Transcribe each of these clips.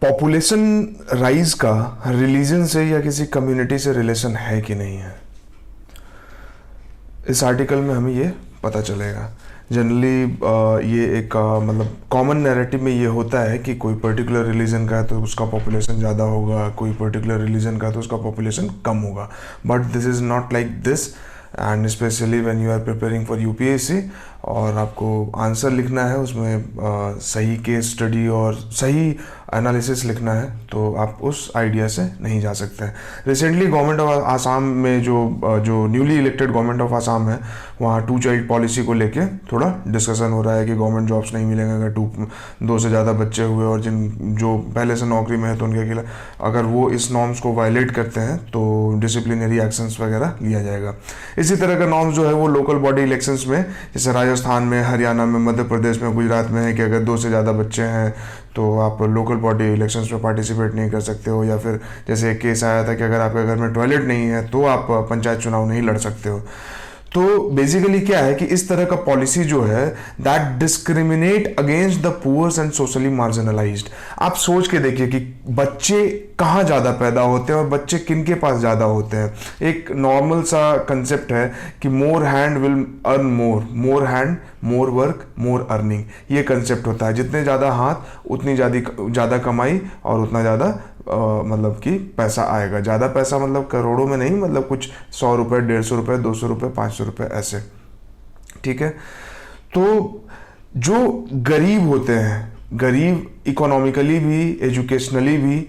Population rise का religion से या किसी कम्युनिटी से रिलेशन है कि नहीं है, इस आर्टिकल में हमें ये पता चलेगा। जनरली ये एक मतलब कॉमन नैरेटिव में ये होता है कि कोई पर्टिकुलर रिलीजन का है तो उसका पॉपुलेशन ज़्यादा होगा, कोई पर्टिकुलर रिलीजन का है तो उसका पॉपुलेशन कम होगा। But this is not like this, and specially when you are preparing for UPSC और आपको आंसर लिखना है, उसमें सही केस स्टडी और सही एनालिसिस लिखना है, तो आप उस आइडिया से नहीं जा सकते हैं। रिसेंटली गवर्नमेंट ऑफ आसाम में जो newly elected government of Assam है, वहाँ 2 चाइल्ड पॉलिसी को लेके थोड़ा डिस्कशन हो रहा है कि गवर्नमेंट जॉब्स नहीं मिलेंगे अगर 2 से ज़्यादा बच्चे हुए, और जो पहले से नौकरी में है तो उनके खिलाफ अगर वो इस नॉर्म्स को वायलेट करते हैं तो डिसिप्लिनरी एक्शंस वगैरह लिया जाएगा। इसी तरह का नॉर्म्स जो है वो लोकल बॉडी इलेक्शंस में, जैसे राजस्थान में, हरियाणा में, मध्य प्रदेश में, गुजरात में है कि अगर 2 से ज़्यादा बच्चे हैं तो आप लोकल बॉडी इलेक्शंस में पार्टिसिपेट नहीं कर सकते हो, या फिर जैसे एक केस आया था कि अगर आपके घर में टॉयलेट नहीं है तो आप पंचायत चुनाव नहीं लड़ सकते हो। तो बेसिकली क्या है कि इस तरह का पॉलिसी जो है that discriminate against the poors and socially marginalised. आप सोच के देखिए कि बच्चे कहाँ ज़्यादा पैदा होते हैं और बच्चे किनके पास ज़्यादा होते हैं। एक नॉर्मल सा कंसेप्ट है कि more hand will earn more, more hand more work more earning, ये कंसेप्ट होता है। जितने ज़्यादा हाथ उतनी ज़्यादा कमाई और उतना ज़्यादा मतलब कि पैसा आएगा। ज़्यादा पैसा मतलब करोड़ों में नहीं, मतलब कुछ 100 रुपये, 150 रुपये, 200 रुपये, 500 रुपये ऐसे, ठीक है। तो जो गरीब होते हैं, गरीब इकोनॉमिकली भी, एजुकेशनली भी,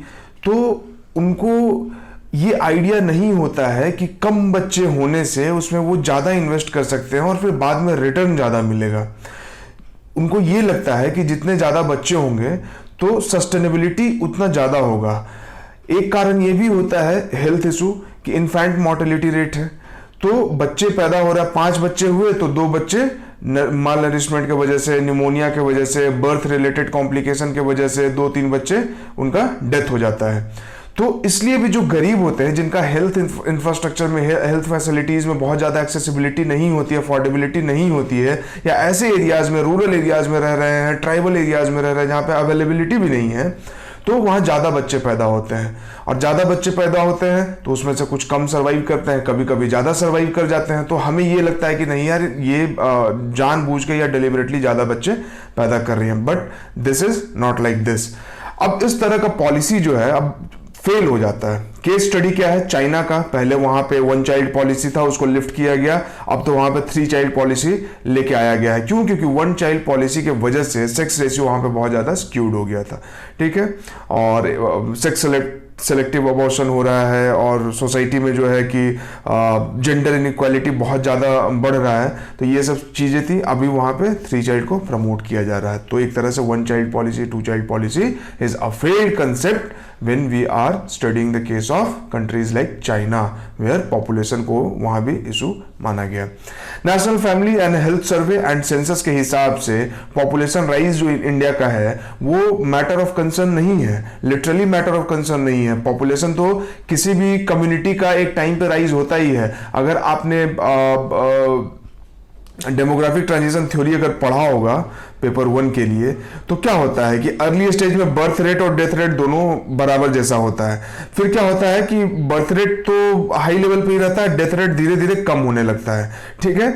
तो उनको ये आइडिया नहीं होता है कि कम बच्चे होने से उसमें वो ज़्यादा इन्वेस्ट कर सकते हैं और फिर बाद में रिटर्न ज़्यादा मिलेगा। उनको ये लगता है कि जितने ज़्यादा बच्चे होंगे तो सस्टेनेबिलिटी उतना ज़्यादा होगा। एक कारण ये भी होता है हेल्थ इशू कि इन्फेंट मोर्टेलिटी रेट है, तो बच्चे पैदा हो रहा है, 5 बच्चे हुए तो 2 बच्चे माल नरिशमेंट के वजह से, निमोनिया के वजह से, बर्थ रिलेटेड कॉम्प्लिकेशन के वजह से 2-3 बच्चे उनका डेथ हो जाता है। तो इसलिए भी जो गरीब होते हैं, जिनका हेल्थ इंफ्रास्ट्रक्चर में, हेल्थ फैसिलिटीज़ में बहुत ज़्यादा एक्सेसिबिलिटी नहीं होती है, अफोर्डेबिलिटी नहीं होती है, या ऐसे एरियाज़ में, रूरल एरियाज़ में रह रहे हैं, ट्राइबल एरियाज़ में रह रहे हैं जहाँ पे अवेलेबिलिटी भी नहीं है, तो वहाँ ज़्यादा बच्चे पैदा होते हैं। और ज़्यादा बच्चे पैदा होते हैं तो उसमें से कुछ कम सर्वाइव करते हैं, कभी कभी ज़्यादा सर्वाइव कर जाते हैं। तो हमें ये लगता है कि नहीं यार, ये जानबूझ के या डिलिबरेटली ज़्यादा बच्चे पैदा कर रही हैं, but this is not like this. अब इस तरह का पॉलिसी जो है अब फेल हो जाता है। केस स्टडी क्या है चाइना का, पहले वहां पे 1 चाइल्ड पॉलिसी था, उसको लिफ्ट किया गया, अब तो वहां पे 3 चाइल्ड पॉलिसी लेके आया गया है। क्यों? क्योंकि 1 चाइल्ड पॉलिसी के वजह से सेक्स रेशियो वहां पे बहुत ज्यादा स्क्यूड हो गया था, ठीक है। और सेक्स सेलेक्टिव अबॉर्शन हो रहा है, और सोसाइटी में जो है कि जेंडर इनइक्वालिटी बहुत ज़्यादा बढ़ रहा है। तो ये सब चीज़ें थी, अभी वहाँ पे 3 चाइल्ड को प्रमोट किया जा रहा है। तो एक तरह से 1 child policy, 2 child policy is a failed concept when we are studying the case of countries like China, where population को वहाँ भी इशू माना गया। National family and health survey and census के हिसाब से पॉपुलेशन राइज जो इंडिया का है वो मैटर ऑफ कंसर्न नहीं है, लिटरली मैटर ऑफ कंसर्न नहीं है। पॉपुलेशन तो किसी भी कम्युनिटी का एक टाइम पे राइज होता ही है। अगर आपने डेमोग्राफिक ट्रांजिशन थ्योरी अगर पढ़ा होगा पेपर 1 के लिए, तो क्या होता है कि अर्ली स्टेज में बर्थ रेट और डेथ रेट दोनों बराबर जैसा होता है। फिर क्या होता है कि बर्थ रेट तो हाई लेवल पे ही रहता है, डेथ रेट धीरे धीरे कम होने लगता है, ठीक है।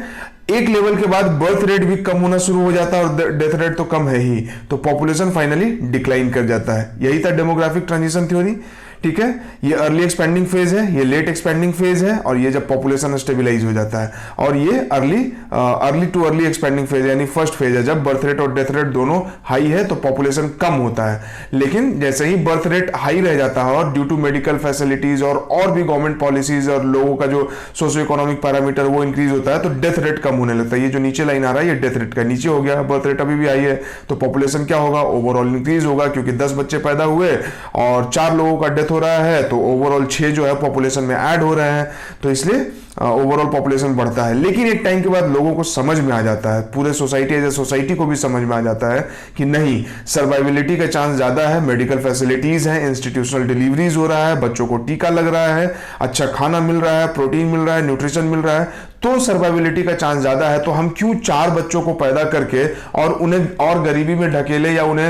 एक लेवल के बाद बर्थ रेट भी कम होना शुरू हो जाता है और डेथ रेट तो कम है ही, तो पॉपुलेशन फाइनली डिक्लाइन कर जाता है। यही था डेमोग्राफिक ट्रांजिशन थ्योरी, ठीक है। ये अर्ली एक्सपेंडिंग फेज है, ये लेट एक्सपेंडिंग फेज है, और ये जब पॉपुलेशन स्टेबलाइज हो जाता है। और ये early too early expanding phase यानी फर्स्ट फेज है, जब बर्थ रेट और डेथ रेट दोनों हाई है तो पॉपुलेशन कम होता है। लेकिन जैसे ही बर्थ रेट हाई रह जाता है और ड्यू टू मेडिकल फैसिलिटीज और भी गवर्नमेंट पॉलिसीज और लोगों का जो सोशियो इकोनॉमिक पैरामीटर वो इंक्रीज होता है, तो डेथ रेट कम होने लगता है। ये जो नीचे लाइन आ रहा है ये डेथ रेट का नीचे हो गया, बर्थ रेट अभी भी हाई है, तो पॉपुलेशन क्या होगा, ओवरऑल इंक्रीज होगा। क्योंकि 10 बच्चे पैदा हुए और 4 लोगों का डेथ हो रहा है, तो ओवरऑल 6 जो है पॉपुलेशन में ऐड हो रहे हैं, तो इसलिए ओवरऑल पॉपुलेशन बढ़ता है। लेकिन एक टाइम के बाद लोगों को समझ में आ जाता है, पूरे सोसाइटी एज ए सोसाइटी को भी समझ में आ जाता है कि नहीं, सर्वाइबिलिटी का चांस ज्यादा है, मेडिकल फैसिलिटीज हैं, इंस्टीट्यूशनल डिलीवरीज हो रहा है, बच्चों को टीका लग रहा है, अच्छा खाना मिल रहा है, प्रोटीन मिल रहा है, न्यूट्रिशन मिल रहा है, तो सर्वाइवलिटी का चांस ज्यादा है। तो हम क्यों 4 बच्चों को पैदा करके और उन्हें और गरीबी में ढकेले, या उन्हें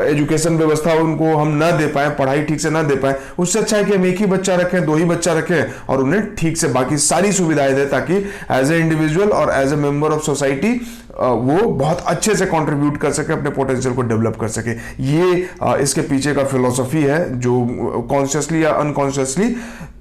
एजुकेशन व्यवस्था उनको हम ना दे पाए, पढ़ाई ठीक से ना दे पाए। उससे अच्छा है कि हम एक ही बच्चा रखें, 2 ही बच्चा रखें और उन्हें ठीक से बाकी सारी सुविधाएं दें, ताकि एज ए इंडिविजुअल और as a member of society वो बहुत अच्छे से कंट्रीब्यूट कर सके, अपने पोटेंशियल को डेवलप कर सके। ये इसके पीछे का फिलॉसफी है जो कॉन्शियसली या अनकॉन्शियसली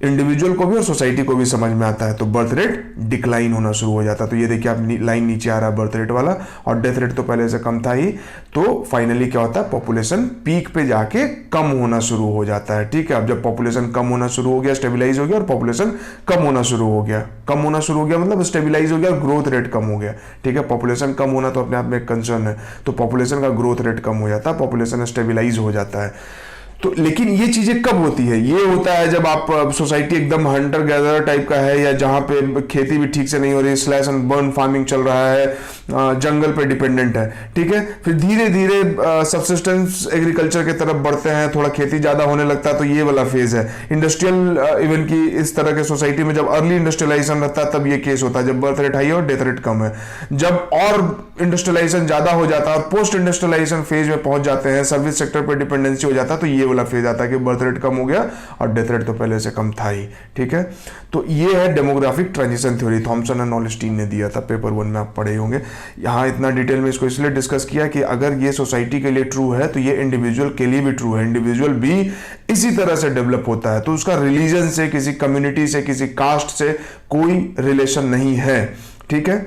इंडिविजुअल को भी और सोसाइटी को भी समझ में आता है। तो बर्थ रेट डिक्लाइन होना शुरू हो जाता है। तो ये देखिए आप लाइन नीचे आ रहा है बर्थ रेट वाला, और डेथ रेट तो पहले से कम था ही। तो फाइनली क्या होता है, पॉपुलेशन पीक पे जाके कम होना शुरू हो जाता है। ठीक है, अब जब पॉपुलेशन कम होना शुरू हो गया, स्टेबिलाईज हो गया, और पॉपुलेशन कम होना शुरू हो गया, कम होना शुरू हो गया मतलब स्टेबिलाईज हो गया, ग्रोथ रेट कम हो गया। ठीक है, पॉपुलेशन कम होना तो अपने आप में एक कंसर्न है। तो पॉपुलेशन का ग्रोथ रेट कम हो जाता है, पॉपुलेशन स्टेबिलाईज हो जाता है। तो लेकिन ये चीजें कब होती है, ये होता है जब आप सोसाइटी एकदम हंटर गैदर टाइप का है, या जहां पे खेती भी ठीक से नहीं हो रही, स्लैश एंड बर्न फार्मिंग चल रहा है, जंगल पे डिपेंडेंट है। ठीक है, फिर धीरे धीरे सब्सिस्टेंस एग्रीकल्चर की तरफ बढ़ते हैं, थोड़ा खेती ज्यादा होने लगता है, तो ये वाला फेज है। इंडस्ट्रियल इवन की इस तरह के सोसाइटी में जब अर्ली इंडस्ट्रियलाइजेशन रहता है तब ये केस होता है, जब बर्थ रेट हाई है और डेथ रेट कम है। जब और इंडस्ट्रियलाइजेशन ज्यादा हो जाता है और पोस्ट इंडस्ट्रियलाइजेशन फेज में पहुंच जाते हैं, सर्विस सेक्टर पर डिपेंडेंसी हो जाता है, तो ये वाला फेज आता है कि बर्थ रेट कम हो गया और डेथ रेट तो पहले से कम था ही। ठीक है, तो ये है demographic transition theory, Thompson and Notestein ने दिया था, पेपर 1 में आप पढ़े होंगे। यहाँ इतना डिटेल में इसको इसलिए डिस्कस किया कि अगर ये सोसाइटी के लिए ट्रू है तो ये इंडिविजुअल के लिए भी ट्रू है। इंडिविजुअल भी इसी तरह से डेवलप होता है, तो उसका रिलीजन से, किसी कम्युनिटी से, किसी कास्ट से कोई रिलेशन नहीं है। ठीक है,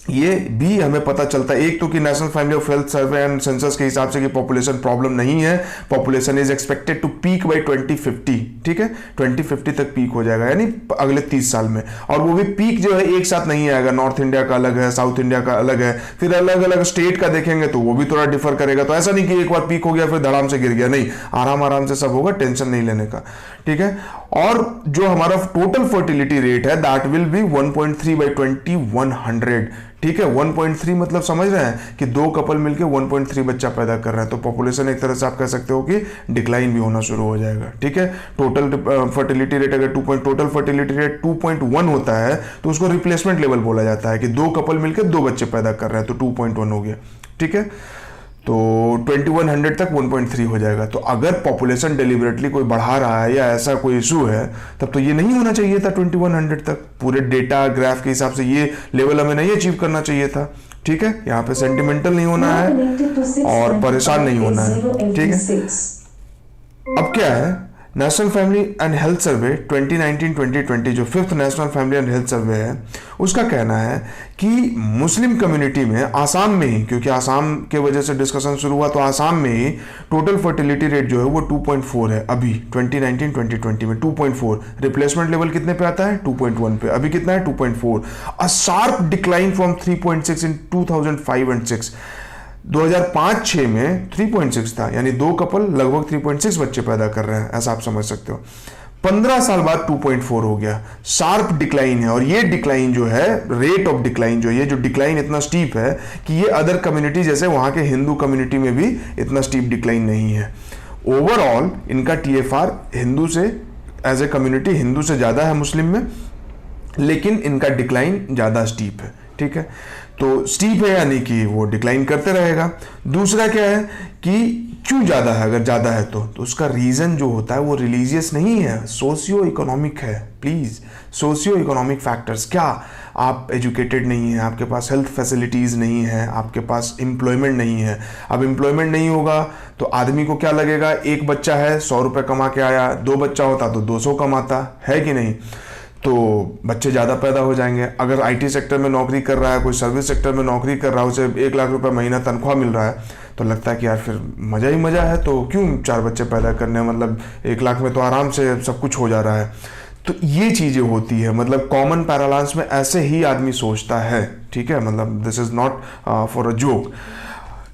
ये भी हमें पता चलता है। एक तो कि national family of health survey and census के हिसाब से कि पॉपुलेशन प्रॉब्लम नहीं है, population is expected to peak by 2050। ठीक है, 2050 तक पीक हो जाएगा, यानी अगले 30 साल में। और वो भी पीक जो है एक साथ नहीं आएगा, नॉर्थ इंडिया का अलग है, साउथ इंडिया का अलग है, फिर अलग अलग स्टेट का देखेंगे तो वो भी थोड़ा डिफर करेगा। तो ऐसा नहीं कि एक बार पीक हो गया फिर धड़ाम से गिर गया, नहीं, आराम आराम से सब होगा, टेंशन नहीं लेने का। ठीक है, और जो हमारा टोटल फर्टिलिटी रेट है दैट विल बी 1.3 बाय 2100। ठीक है, 1.3 मतलब समझ रहे हैं कि 2 कपल मिलकर 1.3 बच्चा पैदा कर रहे हैं। तो पॉपुलेशन एक तरह से आप कह सकते हो कि डिक्लाइन भी होना शुरू हो जाएगा। ठीक है, टोटल फर्टिलिटी रेट अगर टोटल फर्टिलिटी रेट 2.1 होता है तो उसको रिप्लेसमेंट लेवल बोला जाता है, कि 2 कपल मिलकर 2 बच्चे पैदा कर रहे हैं, तो 2.1 हो गया। ठीक है, तो 2100 तक 1.3 हो जाएगा। तो अगर पॉपुलेशन डेलिबरेटली कोई बढ़ा रहा है या ऐसा कोई इशू है, तब तो ये नहीं होना चाहिए था 2100 तक। पूरे डेटा ग्राफ के हिसाब से ये लेवल हमें नहीं अचीव करना चाहिए था। ठीक है, यहाँ पे सेंटिमेंटल नहीं होना है और परेशान नहीं होना है। ठीक है, अब क्या है, national family and health survey 2019-2020 जो 5th national family and health survey है, उसका कहना है कि मुस्लिम कम्युनिटी में आसाम में ही, क्योंकि आसाम के वजह से डिस्कशन शुरू हुआ, तो आसाम में ही टोटल फर्टिलिटी रेट जो है वो 2.4 है अभी 2019-2020 में 2.4। रिप्लेसमेंट लेवल कितने पे आता है, 2.1 पे। अभी कितना है, 2.4। A sharp decline from 3.6 in 2005 and 6। 2005-6 में 3.6 था, यानी 2 कपल लगभग 3.6 बच्चे पैदा कर रहे हैं, ऐसा आप समझ सकते हो। 15 साल बाद 2.4 हो गया, शार्प डिक्लाइन है। और ये डिक्लाइन जो है, रेट ऑफ डिक्लाइन जो है, जो डिक्लाइन इतना स्टीप है कि ये अदर कम्युनिटी जैसे वहां के हिंदू कम्युनिटी में भी इतना स्टीप डिक्लाइन नहीं है। ओवरऑल इनका TFR हिंदू से, एज ए कम्युनिटी हिंदू से ज्यादा है मुस्लिम में, लेकिन इनका डिक्लाइन ज्यादा स्टीप है। ठीक है, तो स्टीप है यानी कि वो डिक्लाइन करते रहेगा। दूसरा क्या है कि क्यों ज्यादा है, अगर ज्यादा है तो उसका रीजन जो होता है वो रिलीजियस नहीं है, सोशियो इकोनॉमिक है। प्लीज, सोशियो इकोनॉमिक फैक्टर्स, क्या आप एजुकेटेड नहीं है, आपके पास हेल्थ फैसिलिटीज नहीं है, आपके पास एम्प्लॉयमेंट नहीं है। अब एम्प्लॉयमेंट नहीं होगा तो आदमी को क्या लगेगा, एक बच्चा है 100 रुपये कमा के आया, 2 बच्चा होता तो 200 कमाता है कि नहीं, तो बच्चे ज़्यादा पैदा हो जाएंगे। अगर IT सेक्टर में नौकरी कर रहा है, कोई सर्विस सेक्टर में नौकरी कर रहा है, उसे 1 लाख रुपए महीना तनख्वाह मिल रहा है, तो लगता है कि यार फिर मज़ा ही मज़ा है, तो क्यों 4 बच्चे पैदा करने, मतलब 1 लाख में तो आराम से सब कुछ हो जा रहा है। तो ये चीज़ें होती है, मतलब कॉमन पैरालांस में ऐसे ही आदमी सोचता है। ठीक है, मतलब this is not for a joke.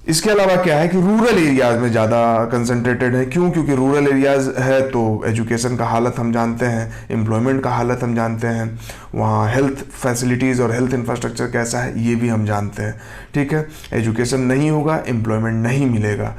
इसके अलावा क्या है कि रूरल एरियाज में ज़्यादा कंसंट्रेटेड है। क्यों? क्योंकि रूरल एरियाज है तो एजुकेशन का हालत हम जानते हैं, एम्प्लॉयमेंट का हालत हम जानते हैं, वहाँ हेल्थ फैसिलिटीज़ और हेल्थ इंफ्रास्ट्रक्चर कैसा है ये भी हम जानते हैं। ठीक है, एजुकेशन नहीं होगा, एम्प्लॉयमेंट नहीं मिलेगा।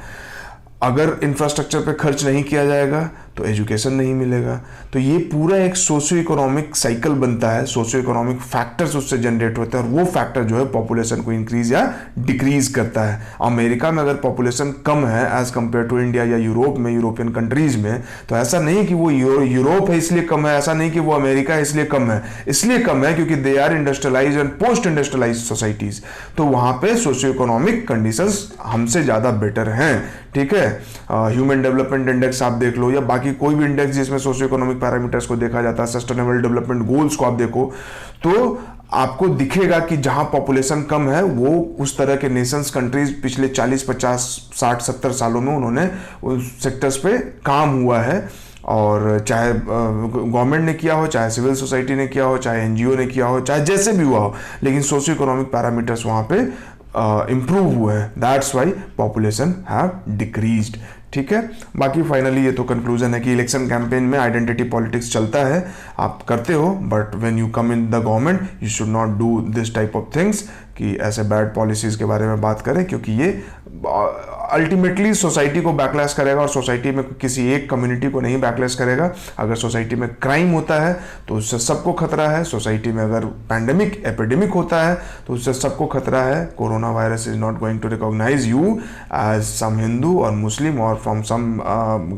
अगर इंफ्रास्ट्रक्चर पे खर्च नहीं किया जाएगा तो एजुकेशन नहीं मिलेगा। तो ये पूरा एक सोशियो इकोनॉमिक साइकिल बनता है, सोशियो इकोनॉमिक फैक्टर्स उससे जनरेट होते हैं, और वो फैक्टर जो है पॉपुलेशन को इंक्रीज या डिक्रीज करता है। अमेरिका में अगर पॉपुलेशन कम है एज कंपेयर टू इंडिया या यूरोप में, यूरोपियन कंट्रीज में, तो ऐसा नहीं कि वो यूरोप है इसलिए कम है, ऐसा नहीं कि वो अमेरिका है इसलिए कम है, इसलिए कम है क्योंकि they are industrialise and post industrialise societies. तो वहां पे सोशियो इकोनॉमिक कंडीशंस हमसे ज्यादा बेटर हैं, ठीक है। ह्यूमन डेवलपमेंट इंडेक्स आप देख लो, या बाकी कोई भी इंडेक्स जिसमें सोशियो इकोनॉमिक पैरामीटर्स को देखा जाता है, सस्टेनेबल डेवलपमेंट गोल्स को आप देखो, तो आपको दिखेगा कि जहां पॉपुलेशन कम है वो उस तरह के नेशंस, कंट्रीज पिछले 40, 50, 60, 70 सालों में उन्होंने उस सेक्टर्स पे काम हुआ है। और चाहे गवर्नमेंट ने किया हो, चाहे सिविल सोसाइटी ने किया हो, चाहे एनजीओ ने किया हो, चाहे जैसे भी हुआ हो, लेकिन सोशियो इकोनॉमिक पैरामीटर्स वहां पे इंप्रूव हुए हैं। That's why population have decreased, ठीक है। बाकी फाइनली ये तो कंक्लूजन है कि इलेक्शन कैंपेन में आइडेंटिटी पॉलिटिक्स चलता है, आप करते हो, but when you come in the government you should not do this type of things कि ऐसे बैड पॉलिसीज के बारे में बात करें, क्योंकि ये अल्टीमेटली सोसाइटी को बैकलैश करेगा, और सोसाइटी में किसी एक कम्युनिटी को नहीं बैकलैश करेगा। अगर सोसाइटी में क्राइम होता है तो उससे सबको खतरा है, सोसाइटी में अगर पैंडेमिक एपिडेमिक होता है तो उससे सबको खतरा है। Corona virus is not going to recognise you as some Hindu और मुस्लिम और फ्रॉम सम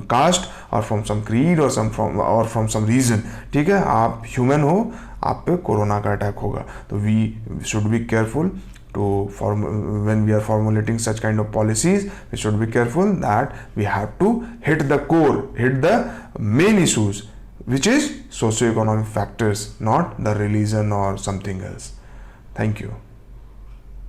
कास्ट और फ्रॉम सम क्रीड और फ्रॉम सम रीजन, ठीक है। आप ह्यूमन हो, आप पे कोरोना का अटैक होगा। तो we should be careful when we are formulating such kind of policies, we should be careful that we have to hit the core, hit the main issues, which is socio-economic factors, not the religion or something else. Thank you.